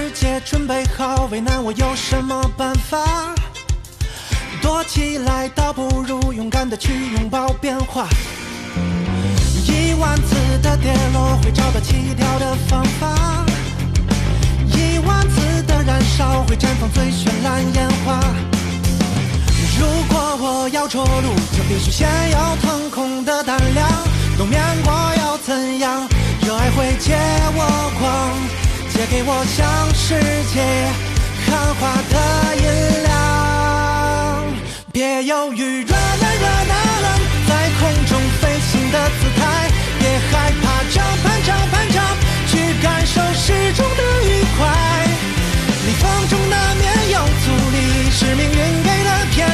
世界准备好为难我，有什么办法？躲起来倒不如勇敢的去拥抱变化。10000次的跌落会找到起跳的方法，10000次的燃烧会绽放最绚烂烟花。如果我要着陆，就必须先有腾空的胆量。冬眠过要怎样？热爱会借我光，借给我向世界喊话的音量。别犹豫，热难热难难，在空中飞行的姿态。别害怕，张盼张盼张，去感受诗中的愉快。逆风中难免有阻力，是命运给的偏爱。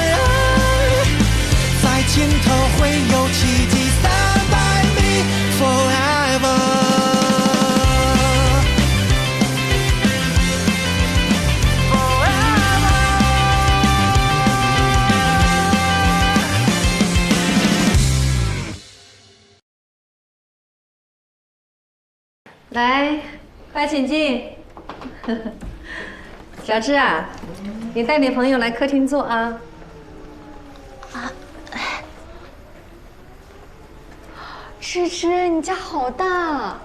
在尽头会有奇迹，Stand by me forever。来，快请进。小芝啊，你带你朋友来客厅坐啊。芝芝，你家好大。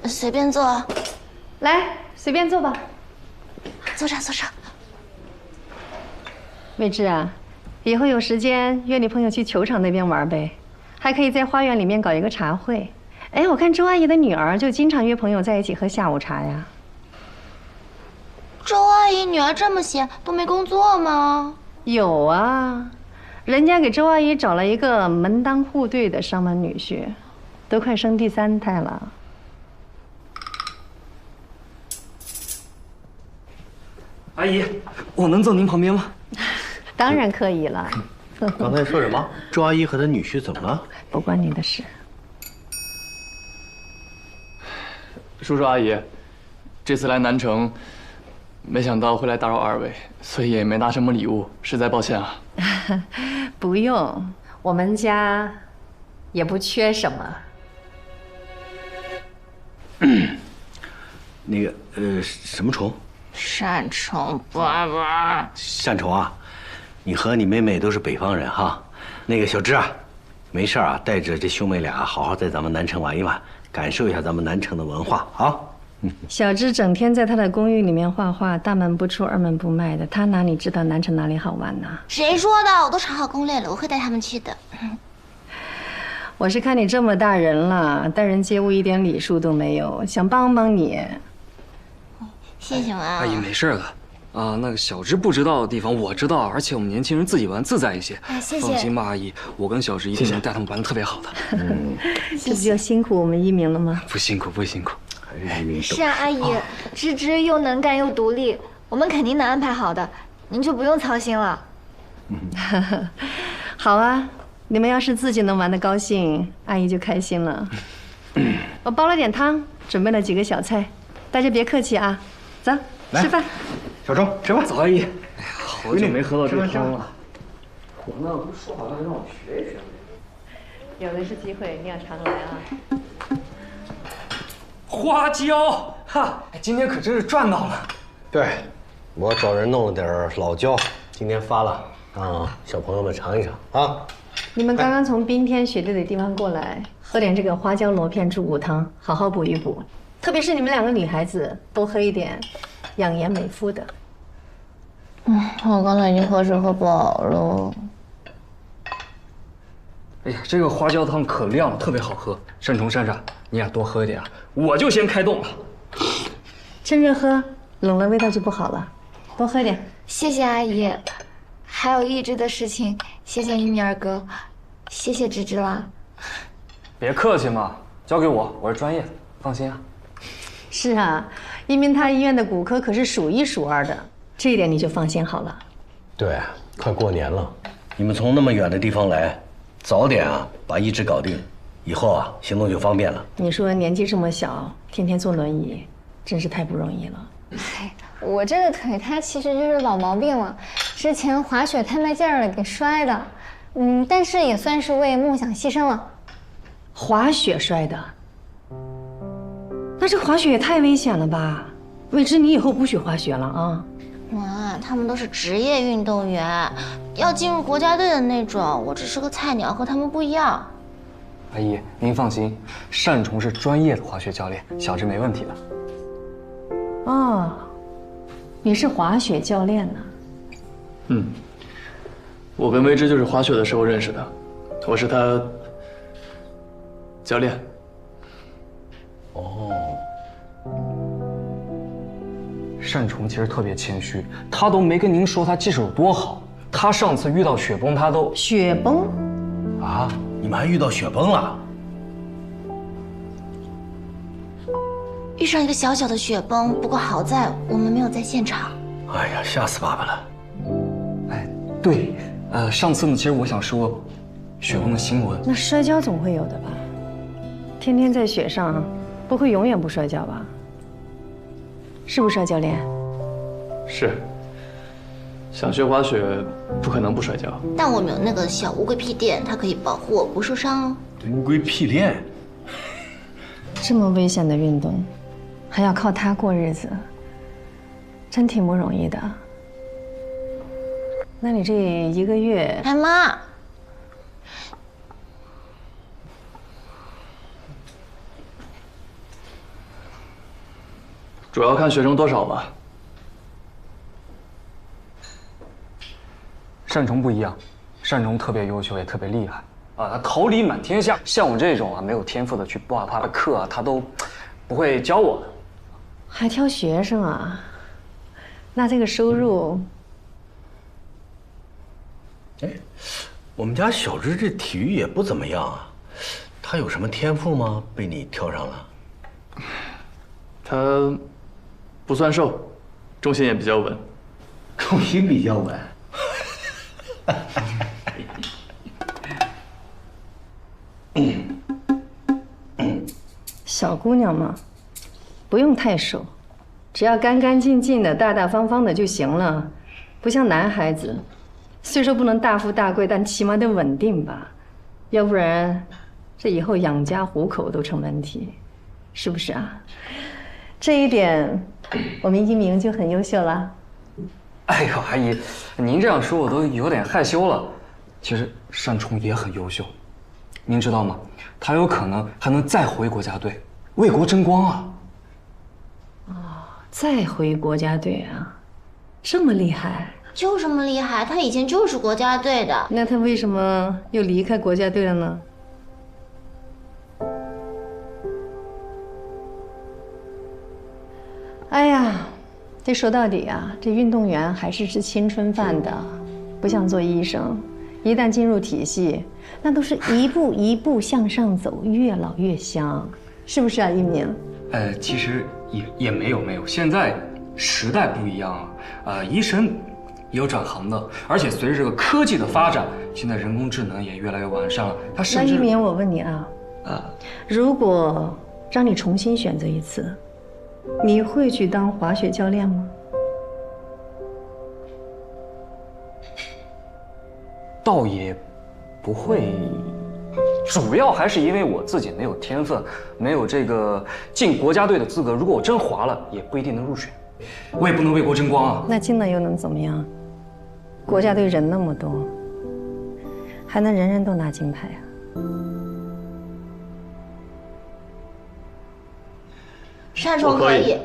随便坐。来，随便坐吧。坐这，坐这。魏芝啊，以后有时间约你朋友去球场那边玩呗，还可以在花园里面搞一个茶会。哎，我看周阿姨的女儿就经常约朋友在一起喝下午茶呀。周阿姨女儿这么闲，都没工作吗？有啊，人家给周阿姨找了一个门当户对的上门女婿，都快生第3胎了。阿姨，我能坐您旁边吗？当然可以了。刚才说什么？周阿姨和她女婿怎么了？不关你的事。叔叔阿姨，这次来南城，没想到会来打扰2位，所以也没拿什么礼物，实在抱歉啊。不用，我们家也不缺什么。那个什么虫？扇虫，爸爸。扇虫啊！你和你妹妹都是北方人哈。那个小芝啊，没事啊，带着这兄妹俩好好在咱们南城玩一玩。感受一下咱们南城的文化啊！小芝整天在她的公寓里面画画，大门不出二门不迈的，她哪里知道南城哪里好玩呢？谁说的？我都查好攻略了，我会带他们去的。我是看你这么大人了，待人接物一点礼数都没有，想帮帮你。谢谢妈妈。阿姨没事的，啊，那个小芝不知道的地方我知道，而且我们年轻人自己玩自在一些。哎，谢谢。放心吧，阿姨，我跟小芝一定能带他们玩得特别好的。这不就辛苦我们一鸣了吗？不辛苦，不辛苦。是啊，阿姨，芝芝又能干又独立，我们肯定能安排好的，您就不用操心了。好啊，你们要是自己能玩得高兴，阿姨就开心了。我煲了点汤，准备了几个小菜，大家别客气啊。走，吃饭。小周，吃饭。走，阿姨。哎呀，好久没喝到这汤了。我呢，不是说好了让我学一学吗？有的是机会，你要常来啊。花椒，哈，今天可真是赚到了。对，我找人弄了点老椒，今天发了，让小朋友们尝一尝啊。你们刚刚从冰天雪地的地方过来，喝点这个花椒螺片猪骨汤，好好补一补。特别是你们2个女孩子，多喝一点养颜美肤的。我刚才已经喝水喝饱了。哎呀，这个花椒汤可亮了，特别好喝。山虫、珊珊，你俩多喝一点啊！我就先开动了。趁热喝，冷了味道就不好了。多喝点。谢谢阿姨，还有一直的事情，谢谢你二哥，谢谢芝芝啦。别客气嘛，交给我，我是专业的，放心啊。是啊，一鸣他医院的骨科可是数1数2的，这一点你就放心好了。对，快过年了，你们从那么远的地方来，早点啊把移植搞定，以后啊行动就方便了。你说年纪这么小，天天坐轮椅，真是太不容易了。哎，我这个腿它其实就是老毛病了，之前滑雪太卖劲儿了给摔的，但是也算是为梦想牺牲了。滑雪摔的？那这滑雪也太危险了吧？未知，你以后不许滑雪了啊！妈，他们都是职业运动员，要进入国家队的那种。我只是个菜鸟，和他们不一样。阿姨，您放心，单崇是专业的滑雪教练，小芝没问题的。哦，你是滑雪教练呢？嗯，我跟未知就是滑雪的时候认识的，我是他教练。哦，单崇其实特别谦虚，他都没跟您说他技术有多好。他上次遇到雪崩，他都雪崩？啊，你们还遇到雪崩了？遇上一个小小的雪崩，不过好在我们没有在现场。哎呀，吓死爸爸了！哎，对，上次呢，其实我想说，雪崩的新闻。那摔跤总会有的吧？天天在雪上，不会永远不摔跤吧？是不是啊，教练？是。想学滑雪，不可能不摔跤。但我们有那个小乌龟屁垫，它可以保护我不受伤哦。乌龟屁垫，这么危险的运动，还要靠它过日子，真挺不容易的。那你这1个月，哎妈，主要看学生多少吧。单崇不一样，单崇特别优秀，也特别厉害啊，他桃李满天下。像我这种啊没有天赋的去报他的课啊，他都不会教我的。还挑学生啊？那这个收入……哎，我们家小芝这体育也不怎么样啊，她有什么天赋吗？被你挑上了？他不算瘦，重心也比较稳。重心比较稳。小姑娘嘛，不用太瘦，只要干干净净的、大大方方的就行了。不像男孩子，虽说不能大富大贵，但起码得稳定吧，要不然这以后养家糊口都成问题，是不是啊？这一点，我们一鸣就很优秀了。哎呦，阿姨，您这样说我都有点害羞了。其实单崇也很优秀，您知道吗？他有可能还能再回国家队，为国争光啊！哦，再回国家队啊，这么厉害？就这么厉害，他以前就是国家队的。那他为什么又离开国家队了呢？哎呀，这说到底啊，这运动员还是吃青春饭的，不像做医生，一旦进入体系，那都是一步一步向上走，越老越香，是不是啊，一鸣？其实也没有，现在时代不一样了，医生也有转行的，而且随着这个科技的发展，现在人工智能也越来越完善了。他甚至……那一鸣，我问你啊，如果让你重新选择一次，你会去当滑雪教练吗？倒也不会，主要还是因为我自己没有天分，没有这个进国家队的资格。如果我真滑了，也不一定能入选，我也不能为国争光啊。那进了又能怎么样？国家队人那么多，还能人人都拿金牌啊？单崇可以，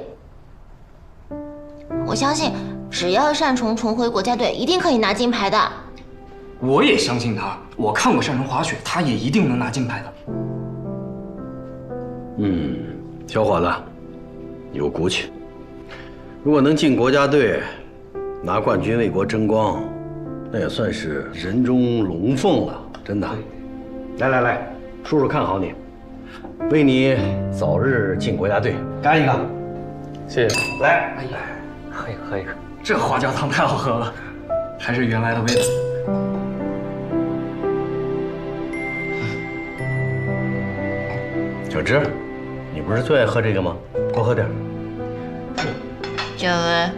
我相信，只要单崇重回国家队，一定可以拿金牌的。我也相信他，我看过单崇滑雪，他也一定能拿金牌的。小伙子，有骨气。如果能进国家队，拿冠军为国争光，那也算是人中龙凤了，真的。来，叔叔看好你，为你早日进国家队干一个。谢谢。来，哎呀，喝一个，这花椒汤太好喝了，还是原来的味道。小芝，你不是最爱喝这个吗？多喝点。这位。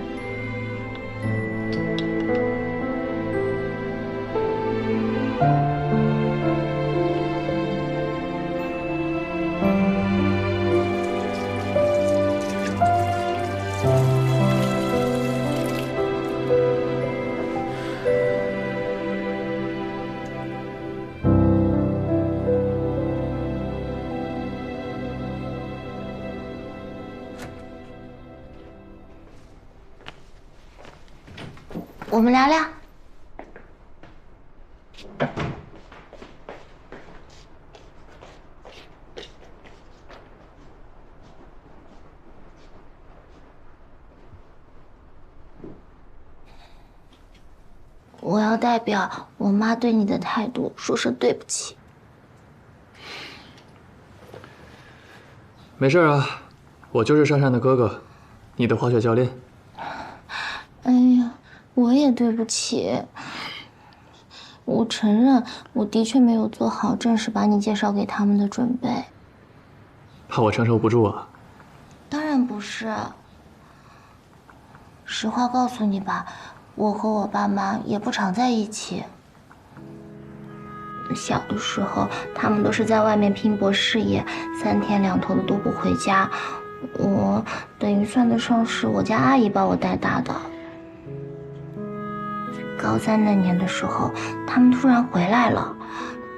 我们聊聊。我要代表我妈对你的态度说声对不起。没事啊，我就是珊珊的哥哥，你的滑雪教练。哎呀，我也对不起。我承认，我的确没有做好正式把你介绍给他们的准备。怕我承受不住啊？当然不是。实话告诉你吧，我和我爸妈也不常在一起。小的时候，他们都是在外面拼搏事业，3天2头的都不回家。我等于算得上是我家阿姨把我带大的。高3那年的时候，他们突然回来了，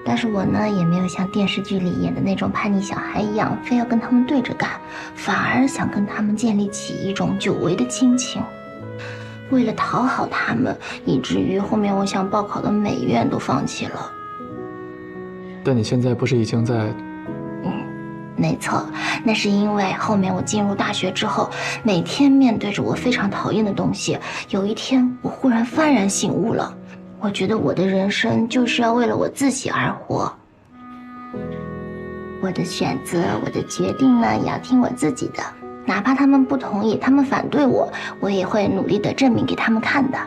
但是我呢也没有像电视剧里演的那种叛逆小孩一样，非要跟他们对着干，反而想跟他们建立起一种久违的亲情。为了讨好他们，以至于后面我想报考的美院都放弃了。但你现在不是已经在……没错，那是因为后面我进入大学之后，每天面对着我非常讨厌的东西，有一天我忽然幡然醒悟了，我觉得我的人生就是要为了我自己而活。我的选择，我的决定呢，也要听我自己的，哪怕他们不同意，他们反对我，我也会努力的证明给他们看的。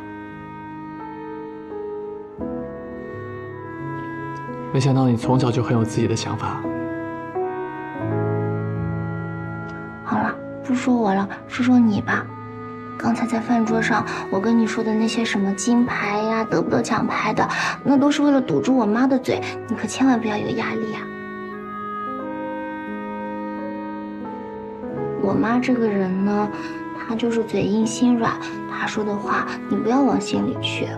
没想到你从小就很有自己的想法。好了，不说我了，说说你吧。刚才在饭桌上，我跟你说的那些什么金牌呀、得不得奖牌的，那都是为了堵住我妈的嘴，你可千万不要有压力啊。我妈这个人呢，她就是嘴硬心软，她说的话你不要往心里去。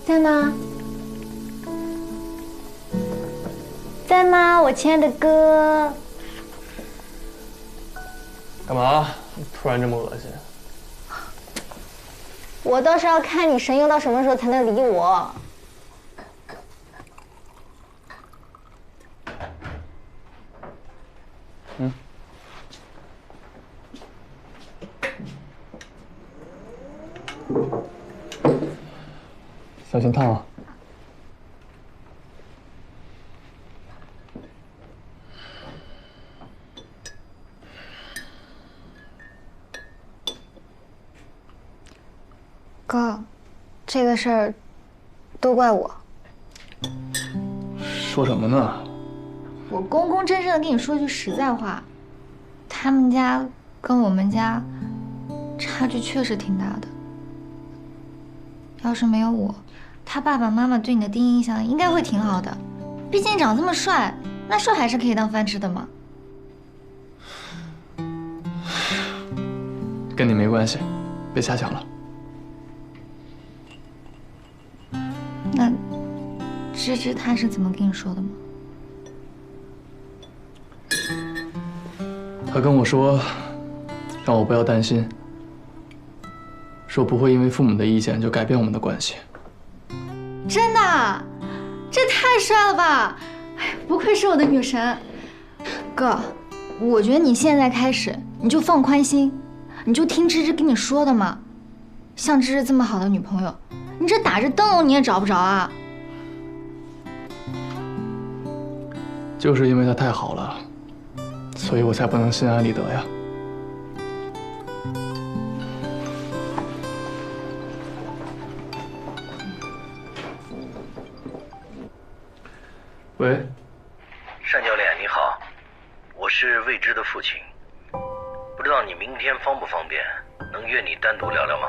在吗？在吗，我亲爱的哥？干嘛？突然这么恶心？我倒是要看你神游到什么时候才能理我。嗯。小心烫啊！哥，这个事儿都怪我。说什么呢？我公公正正的跟你说句实在话，他们家跟我们家差距确实挺大的。要是没有我，他爸爸妈妈对你的第一印象应该会挺好的，毕竟你长这么帅，那说还是可以当饭吃的嘛。跟你没关系，别瞎想了。那芝芝她是怎么跟你说的吗？他跟我说，让我不要担心，说不会因为父母的意见就改变我们的关系。真的？这太帅了吧！哎，不愧是我的女神。哥，我觉得你现在开始你就放宽心，你就听芝芝跟你说的嘛。像芝芝这么好的女朋友，你这打着灯笼你也找不着啊。就是因为她太好了，所以我才不能心安理得呀。喂，单教练你好，我是未知的父亲，不知道你明天方不方便，能约你单独聊聊吗？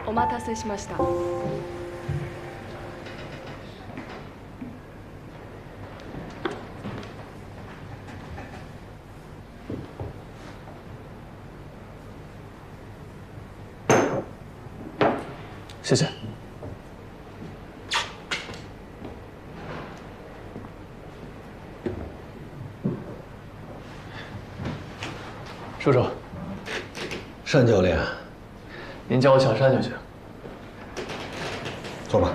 お待たせしました。谢谢。叔叔，单教练，您叫我小单就行。坐吧。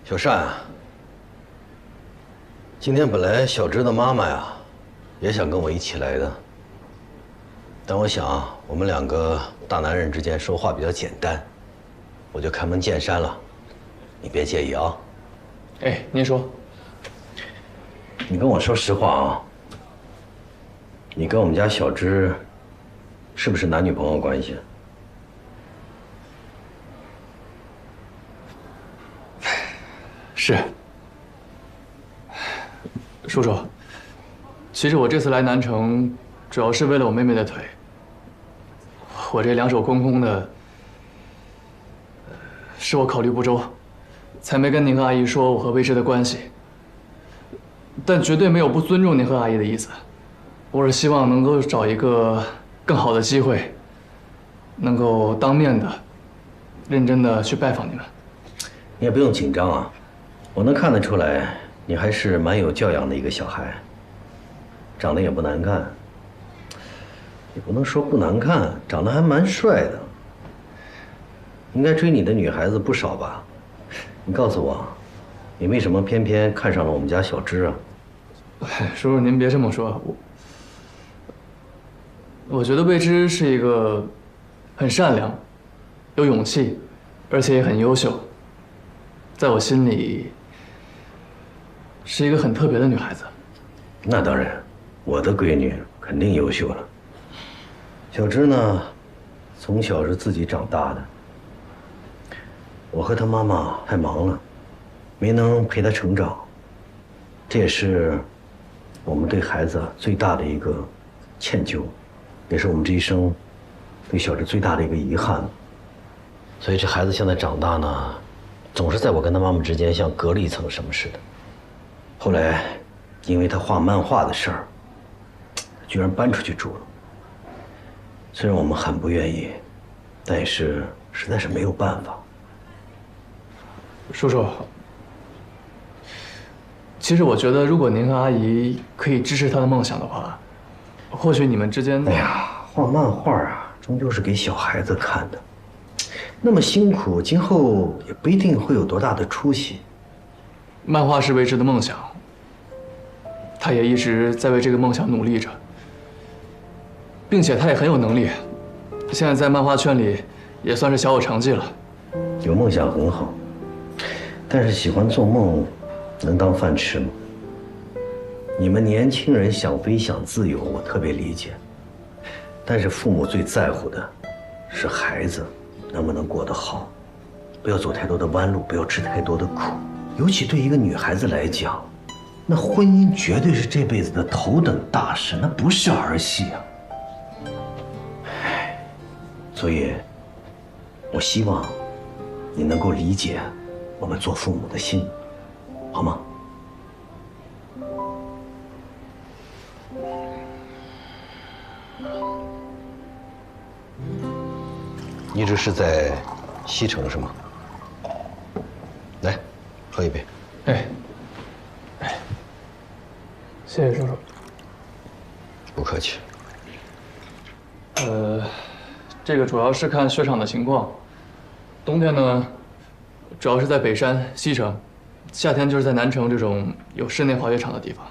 小单啊，今天本来小芝的妈妈呀，也想跟我一起来的，但我想我们两个大男人之间说话比较简单，我就开门见山了，你别介意啊。哎，您说。你跟我说实话啊，你跟我们家小芝是不是男女朋友关系？是。叔叔，其实我这次来南城，主要是为了我妹妹的腿。我这两手空空的，是我考虑不周，才没跟您和阿姨说我和魏之的关系。但绝对没有不尊重您和阿姨的意思。我是希望能够找一个更好的机会，能够当面的、认真的去拜访你们。你也不用紧张啊，我能看得出来，你还是蛮有教养的一个小孩，长得也不难看，也不能说不难看，长得还蛮帅的。应该追你的女孩子不少吧？你告诉我，你为什么偏偏看上了我们家小芝啊？叔叔，您别这么说，我觉得魏之是一个很善良、有勇气，而且也很优秀，在我心里是一个很特别的女孩子。那当然，我的闺女肯定优秀了。小芝呢，从小是自己长大的，我和她妈妈太忙了，没能陪她成长，这也是我们对孩子最大的一个歉疚，也是我们这一生对小芝最大的一个遗憾。所以这孩子现在长大呢，总是在我跟他妈妈之间像隔了一层什么似的。后来，因为他画漫画的事儿，居然搬出去住了。虽然我们很不愿意，但也是实在是没有办法。叔叔，其实我觉得，如果您和阿姨可以支持她的梦想的话，或许你们之间……哎呀，画漫画啊，终究是给小孩子看的，那么辛苦，今后也不一定会有多大的出息。漫画是魏之的梦想，他也一直在为这个梦想努力着，并且他也很有能力，现在在漫画圈里也算是小有成绩了。有梦想很好，但是喜欢做梦，能当饭吃吗？你们年轻人想飞想自由，我特别理解，但是父母最在乎的是孩子能不能过得好，不要走太多的弯路，不要吃太多的苦。尤其对一个女孩子来讲，那婚姻绝对是这辈子的头等大事，那不是儿戏啊。所以，我希望你能够理解我们做父母的心，好吗？一直是在西城是吗？来，喝一杯。哎，谢谢叔叔。不客气。这个主要是看雪场的情况。冬天呢，主要是在北山、西城；夏天就是在南城这种有室内滑雪场的地方。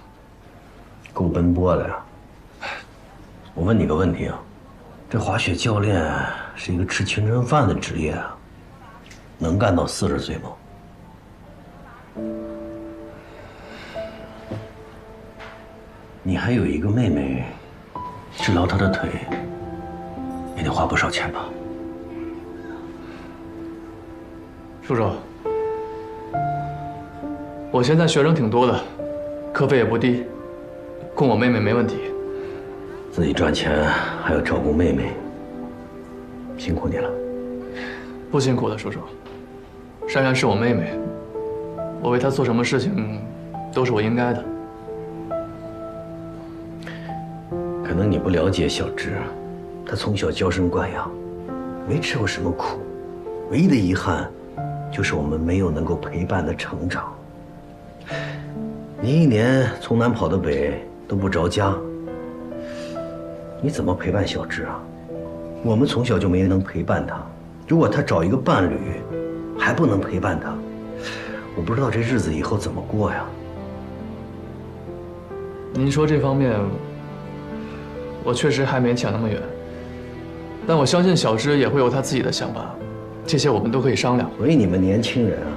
够奔波的呀。我问你个问题啊，这滑雪教练是一个吃青春饭的职业啊，能干到40岁吗？你还有一个妹妹，治疗她的腿也得花不少钱吧？叔叔，我现在学生挺多的，课费也不低，供我妹妹没问题。自己赚钱还要照顾妹妹，辛苦你了。不辛苦的，叔叔。珊珊是我妹妹，我为她做什么事情都是我应该的。可能你不了解小芝，她从小娇生惯养，没吃过什么苦，唯一的遗憾就是我们没有能够陪伴她成长。你一年从南跑到北都不着家，你怎么陪伴小芝啊？我们从小就没能陪伴她，如果她找一个伴侣还不能陪伴她，我不知道这日子以后怎么过呀。您说这方面，我确实还没想那么远，但我相信小芝也会有她自己的想法，这些我们都可以商量。所以你们年轻人啊，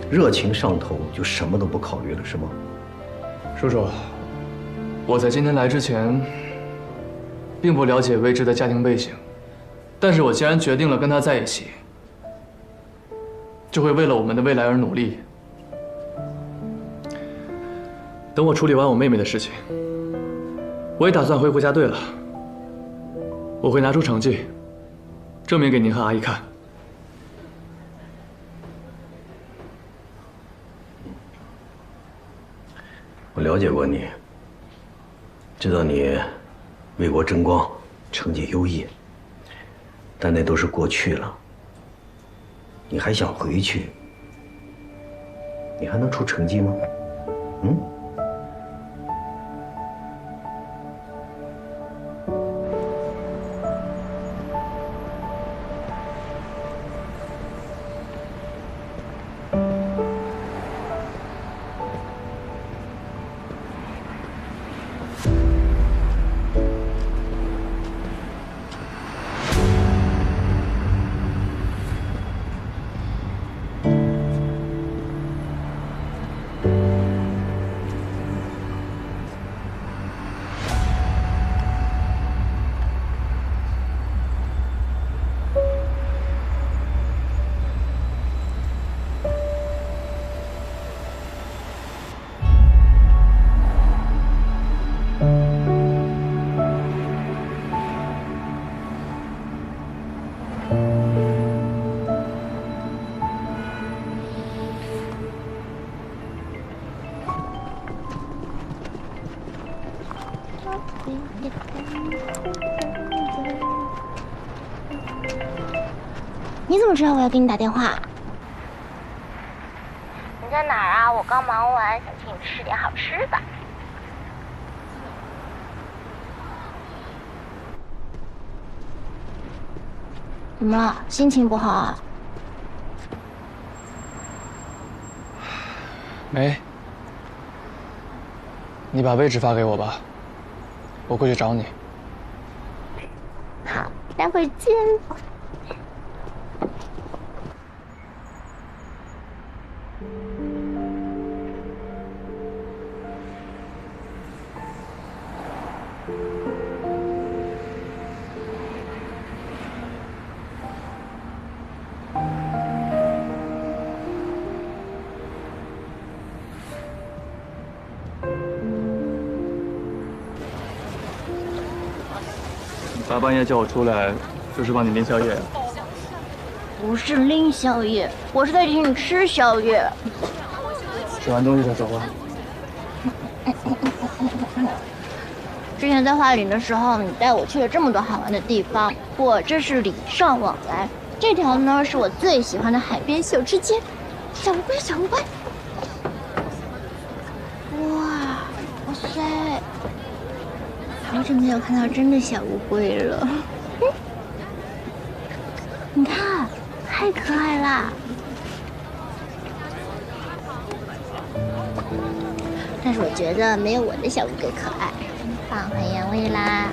热情上头就什么都不考虑了，是吗？叔叔，我在今天来之前，并不了解未知的家庭背景，但是我既然决定了跟他在一起，就会为了我们的未来而努力。等我处理完我妹妹的事情，我也打算回国家队了。我会拿出成绩，证明给您和阿姨看。我了解过你，知道你为国争光，成绩优异，但那都是过去了。你还想回去？你还能出成绩吗？嗯？你怎么知道我要给你打电话？你在哪儿啊？我刚忙完，想请你吃点好吃的。怎么了？心情不好啊？没。你把位置发给我吧，我过去找你。好，待会儿见。大半夜叫我出来，就是帮你拎宵夜啊？不是拎宵夜，我是在请你吃宵夜。吃完东西再说话。之前在花岭的时候，你带我去了这么多好玩的地方，我这是礼尚往来。这条呢是我最喜欢的海边小吃街，小乌龟，小乌龟。哇塞，好久没有看到真的小乌龟了。你看，太可爱啦！但是我觉得没有我的小乌龟可爱。放回原位啦，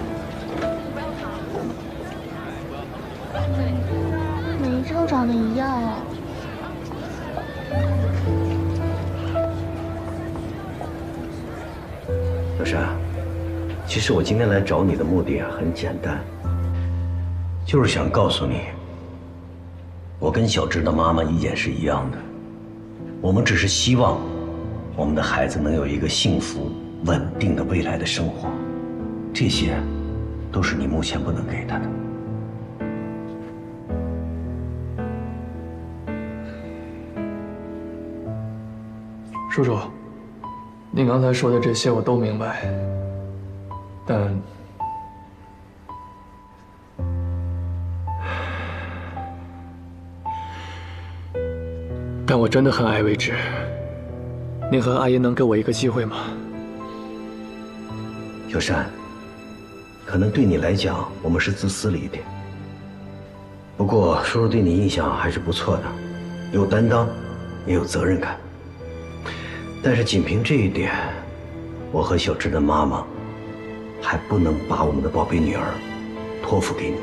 每张长得一样啊。小山，其实我今天来找你的目的很简单，就是想告诉你，我跟小芝的妈妈意见是一样的，我们只是希望我们的孩子能有一个幸福稳定的未来的生活。这些都是你目前不能给他的。叔叔，你刚才说的这些我都明白，但我真的很爱未知。您和阿姨能给我一个机会吗？小山，可能对你来讲，我们是自私了一点。不过叔叔对你印象还是不错的，有担当，也有责任感。但是仅凭这一点，我和小芝的妈妈还不能把我们的宝贝女儿托付给你。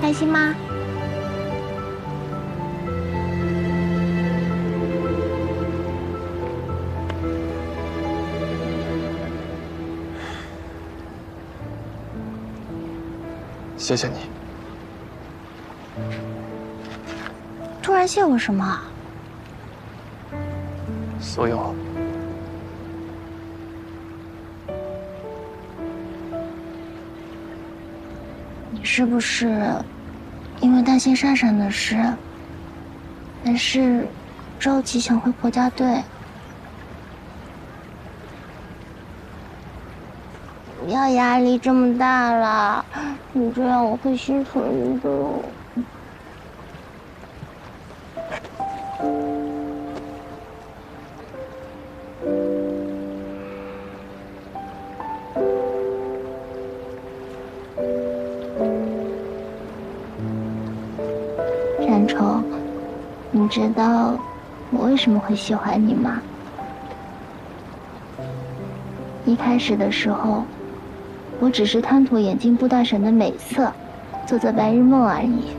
开心吗？谢谢你。突然谢我什么？所有。你是不是因为担心珊珊的事，还是着急想回国家队？不要压力这么大了，你这样我会心疼的。山虫，你知道我为什么会喜欢你吗？一开始的时候，我只是贪图眼镜布大神的美色，做做白日梦而已。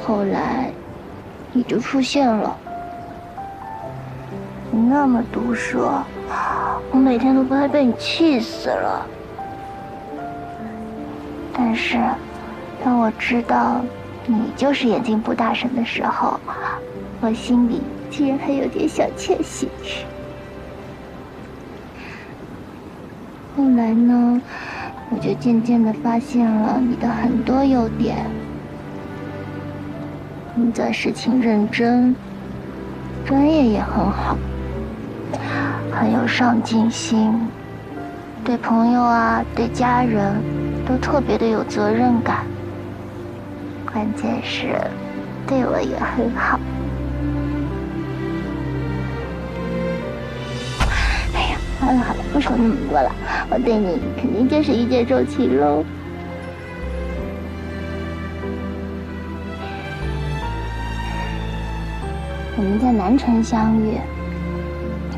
后来，你就出现了。你那么毒舌，我每天都快被你气死了。但是，当我知道你就是眼镜布大神的时候，我心里竟然还有点小窃喜。后来呢，我就渐渐地发现了你的很多优点。你做事情认真，专业也很好，很有上进心，对朋友啊，对家人都特别的有责任感。关键是，对我也很好。哎呀，好了好了，不说那么多了，我对你肯定就是一见钟情喽。我们在南城相遇，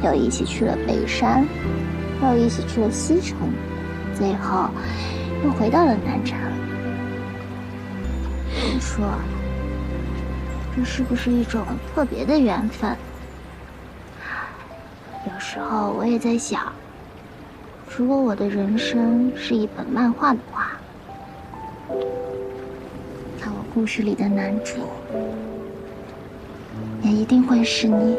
又一起去了北山，又一起去了西城，最后又回到了南城。你说，这是不是一种特别的缘分？有时候我也在想，如果我的人生是一本漫画的话，那我故事里的男主也一定会是你。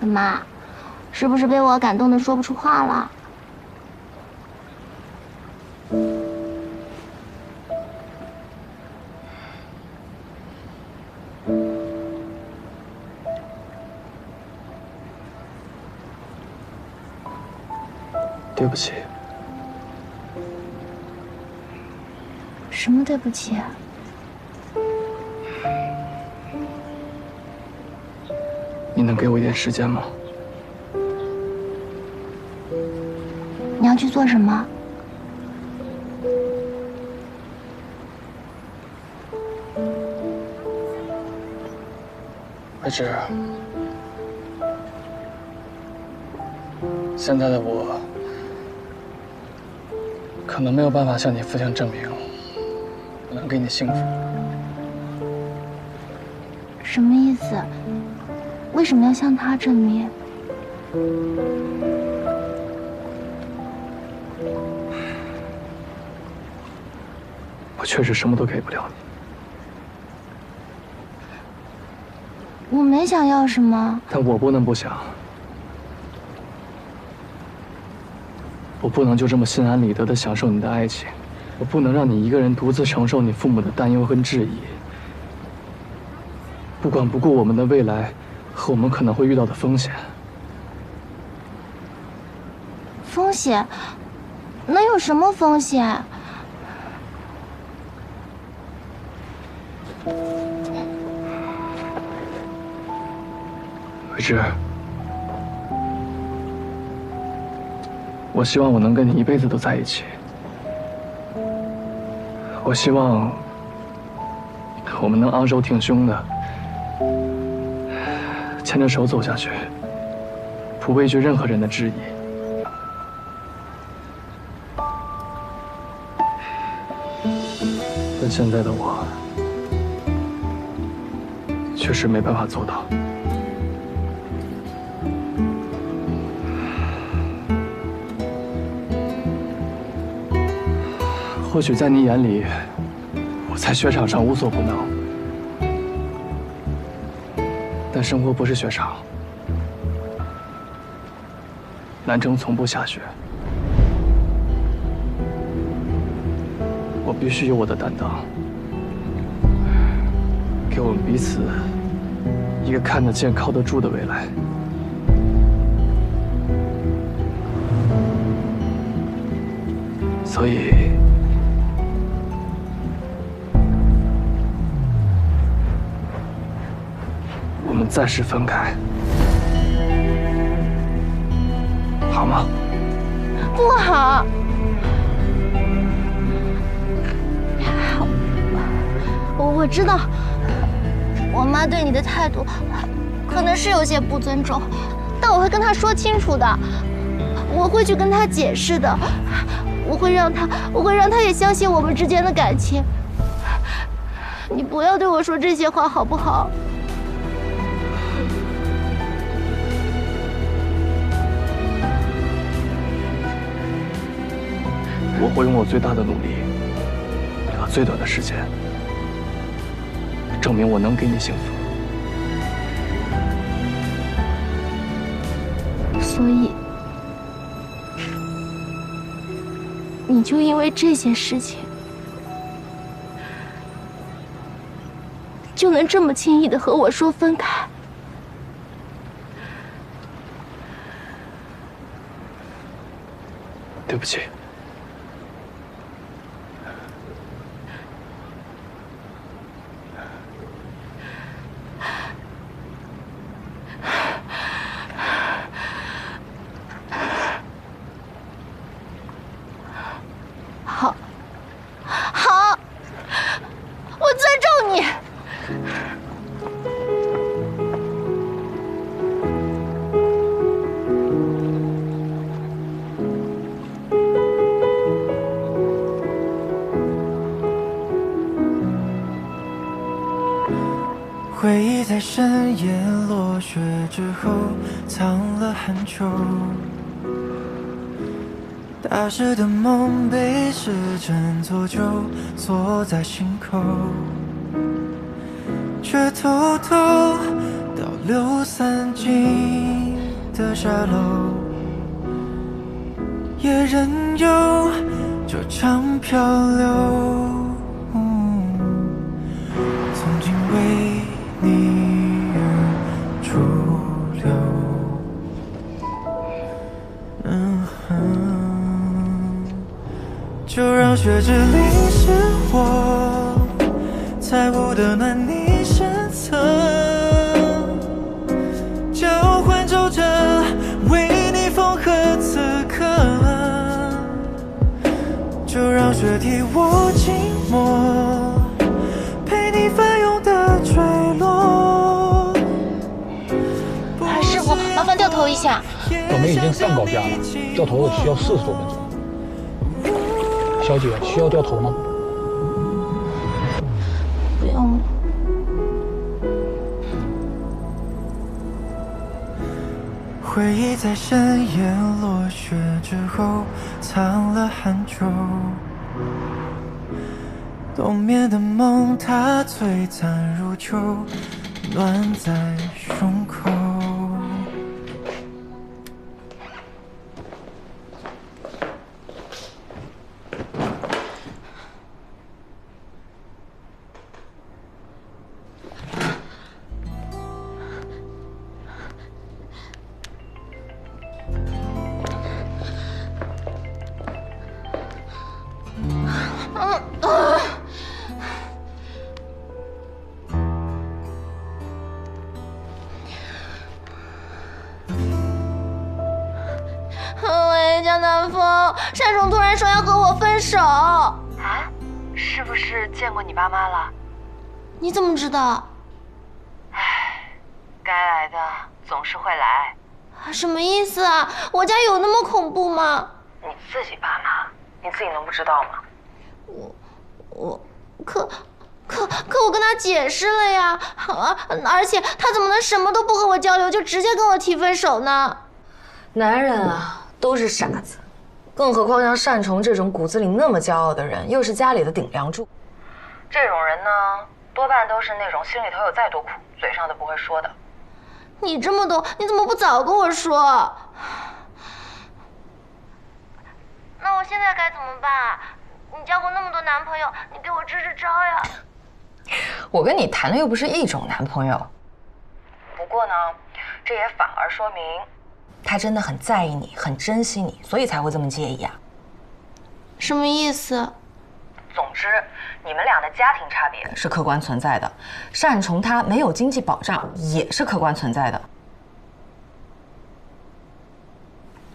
妈，是不是被我感动的说不出话了？对不起。什么对不起啊？你能给我一点时间吗？你要去做什么？慧芝，现在的我可能没有办法向你父亲证明我能给你幸福。什么意思？为什么要向他证明？我确实什么都给不了你。我没想要什么，但我不能不想。我不能就这么心安理得地享受你的爱情，我不能让你一个人独自承受你父母的担忧和质疑，不管不顾我们的未来和我们可能会遇到的风险。风险？能有什么风险？慧芝，我希望我能跟你一辈子都在一起。我希望我们能昂首挺胸的牵着手走下去，不畏惧任何人的质疑。但现在的我确实没办法做到。或许在你眼里，我在雪场上无所不能，但生活不是雪场，南城从不下雪。我必须有我的担当，给我们彼此一个看得见、靠得住的未来。所以，我们暂时分开，好吗？不好。我知道，我妈对你的态度可能是有些不尊重，但我会跟她说清楚的，我会去跟她解释的，我会让她也相信我们之间的感情。你不要对我说这些话，好不好？我会用我最大的努力和最短的时间，证明我能给你幸福。所以，你就因为这些事情，就能这么轻易的和我说分开？对不起。好，我尊重你。忆在深夜落雪之后藏了很久，大师的梦被时针做旧，锁在心口，却偷偷倒流散尽的沙漏，也任由这场漂流。从今为你而驻留。就让雪之淋湿我，猜不得暖你身侧，交换皱褶，为你缝合此刻。就让雪替我静默，陪你翻涌的坠落。师傅，麻烦掉头一下。我们已经上高架了，掉头需要40多分钟。小姐，需要掉头吗？不用。回忆在深夜落雪之后藏了很久，冬眠的梦它璀璨如秋，暖在胸口。喂，江南风，单总突然说要和我分手。啊？是不是见过你爸妈了？你怎么知道？唉，该来的总是会来。什么意思啊？我家有那么恐怖吗？你自己爸妈，你自己能不知道吗？可我跟他解释了呀，而且他怎么能什么都不和我交流，就直接跟我提分手呢？男人啊，都是傻子，更何况像单崇这种骨子里那么骄傲的人，又是家里的顶梁柱。这种人呢，多半都是那种心里头有再多苦，嘴上都不会说的。你这么懂，你怎么不早跟我说？那我现在该怎么办啊？你交过那么多男朋友，你给我支支招呀！我跟你谈的又不是一种男朋友。不过呢，这也反而说明他真的很在意你，很珍惜你，所以才会这么介意啊。什么意思？总之，你们俩的家庭差别是客观存在的，单崇他没有经济保障也是客观存在的。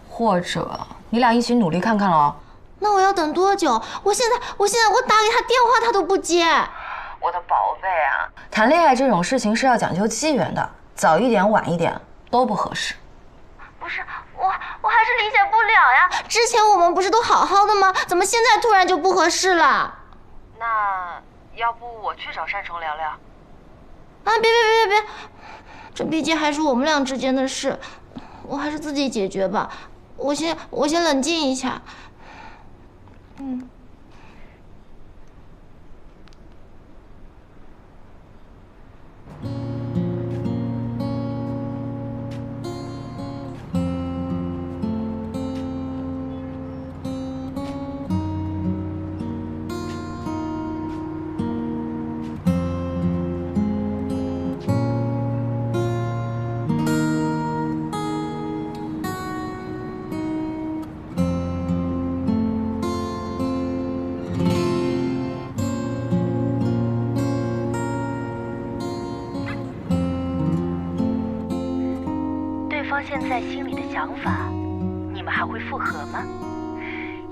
或者你俩一起努力看看喽。那我要等多久？我现在我打给他电话他都不接。我的宝贝啊，谈恋爱这种事情是要讲究机缘的，早一点晚一点都不合适。不是，我还是理解不了呀。之前我们不是都好好的吗？怎么现在突然就不合适了？那要不我去找单崇聊聊？啊，别，这毕竟还是我们俩之间的事，我还是自己解决吧。我先冷静一下。现在心里的想法，你们还会复合吗？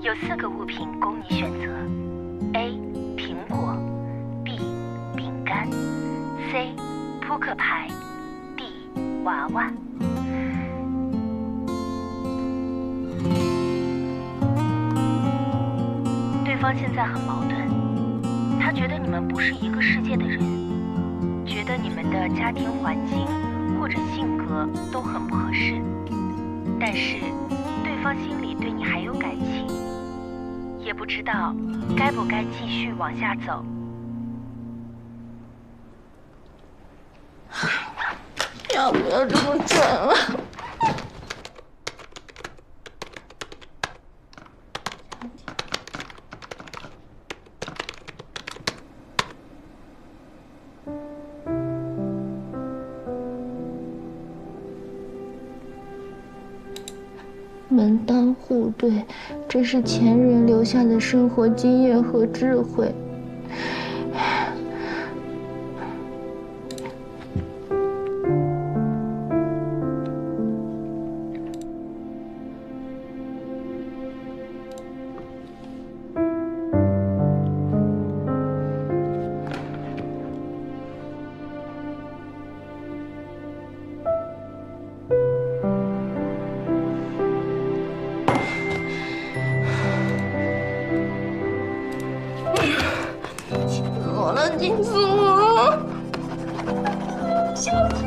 有4个物品供你选择 ：A. 苹果 ，B. 饼干 ，C. 扑克牌 ，D. 娃娃。对方现在很矛盾，他觉得你们不是一个世界的人，觉得你们的家庭环境或者性格都很不合适，但是对方心里对你还有感情，也不知道该不该继续往下走。要不要这么蠢啊？门当户对，这是前人留下的生活经验和智慧。我了，惊死我了！笑死！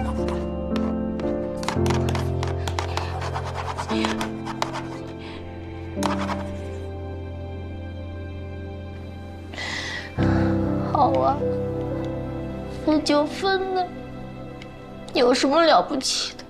好啊，分就分呢，有什么了不起的？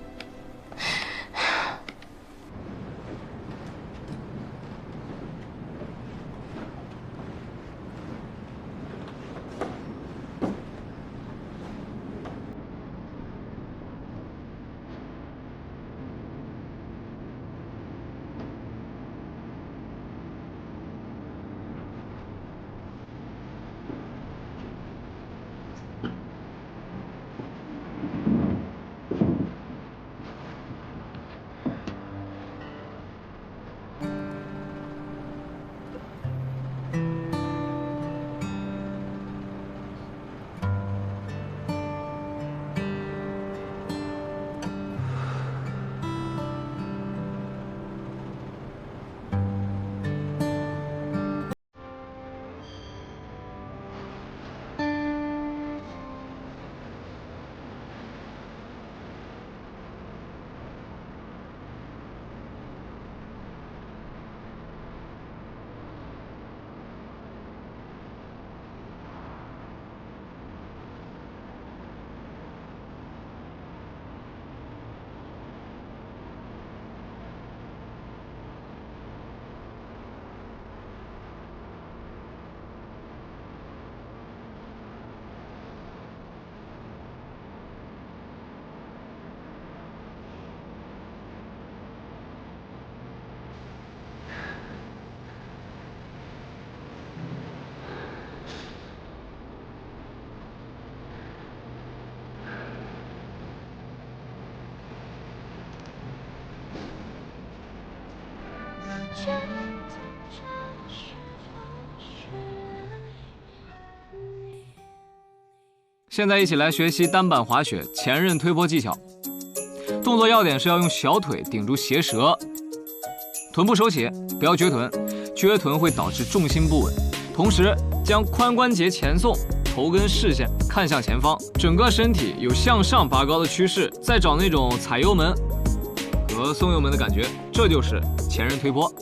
现在一起来学习单板滑雪前刃推坡技巧。动作要点是要用小腿顶住鞋舌，臀部收起，不要撅臀，撅臀会导致重心不稳。同时将髋关节前送，头跟视线看向前方，整个身体有向上拔高的趋势，再找那种踩油门和松油门的感觉，这就是前刃推坡。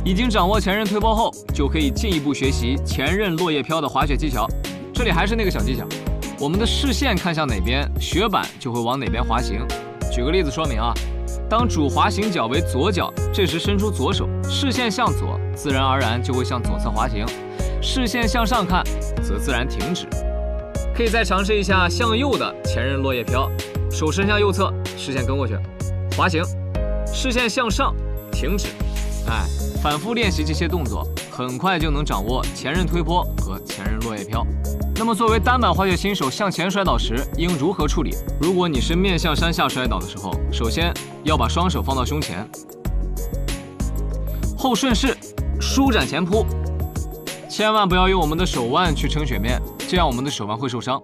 已经掌握前刃推坡后，就可以进一步学习前刃落叶飘的滑雪技巧。这里还是那个小技巧，我们的视线看向哪边，雪板就会往哪边滑行。举个例子说明啊，当主滑行脚为左脚，这时伸出左手，视线向左，自然而然就会向左侧滑行；视线向上看，则自然停止。可以再尝试一下向右的前刃落叶飘，手伸向右侧，视线跟过去，滑行，视线向上，停止。反复练习这些动作，很快就能掌握前刃推坡和前刃落叶飘。那么作为单板滑雪新手向前摔倒时应如何处理？如果你是面向山下摔倒的时候，首先要把双手放到胸前，后顺势舒展前扑，千万不要用我们的手腕去撑雪面，这样我们的手腕会受伤。